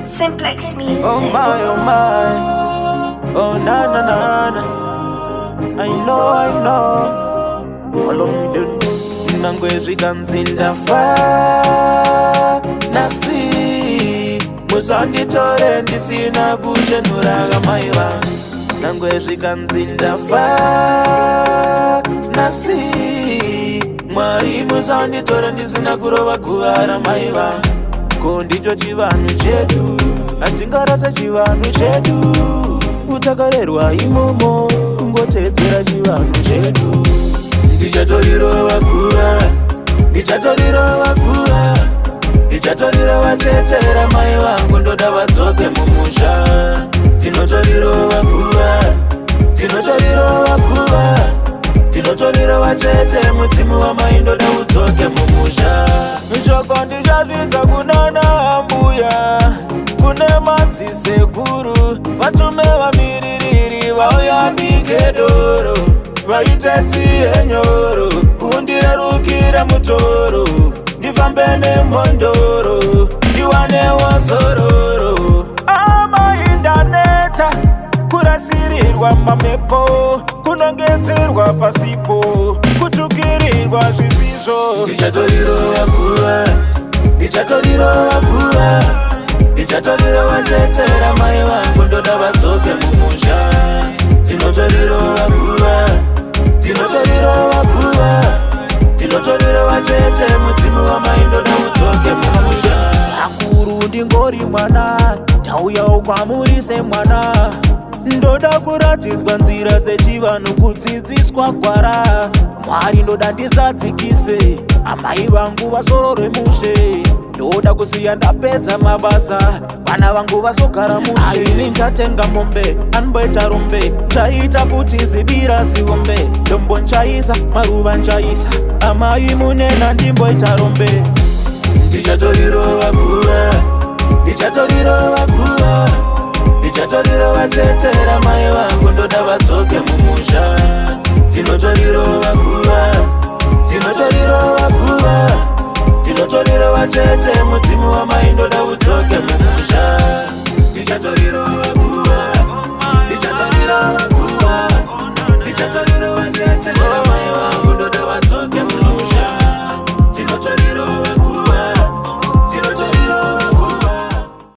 Simplex Music. Oh my, oh my. Oh na na na na. I know. Follow me then. Nangwezvika nzindafa nasi musanditore ndisina kuchenura mai vangu. Nangwezvika nzindafa nasi Mwari musanditore ndisina kurova kuvara mai vangu. Ko ndicho chivanhu chedu, hatingarasa chivanhu chedu. Utakarerwa imomo, kungotedzera chivanhu chedu. Ndichatoriro vakura, ndichatoriro vachetera mai vangu ndoda vadzoke mumusha. Tinotoriro vachete mudzimu wamai ndoda udzoke mumusha. Shoko ndichazvidza kunana ambuya, kune madzisekuru, vatume vamiririri vauya bike doro, vaite tsiye nyoro, kundirerukira mutoro, ndifambe nemhondoro, ndiwanewo zororo. Amai ndaneta kurasirirwa mamhepo, kunongedzerwa pasipo, kutukirirwa zvisizvo. Ndichatoriro vachetera mai vangu ndoda vadzoke mumusha. Tinotoriro vachete mudzimu wamai ndoda udzoke mumusha. Akuru ndingori mwana, ndauyawo kwamuri semwana. Ndoda kuratidzwa nzira dzechivanhu, kudzidziswa gwara. Mwari ndoda ndisadzikise amai vangu vasororwe mushe. Ndoda kusiya ndapedza mabasa, vana vangu vasogara mushe. Aini nchatenga mombe, anboita rombe, chaita futi zibira zihombe. Dombo nchaisa, maruva nchaisa, amai munena ndimboita rombe. Ndichatoriro vachetera mai vangu ndoda vadzoke mumusha.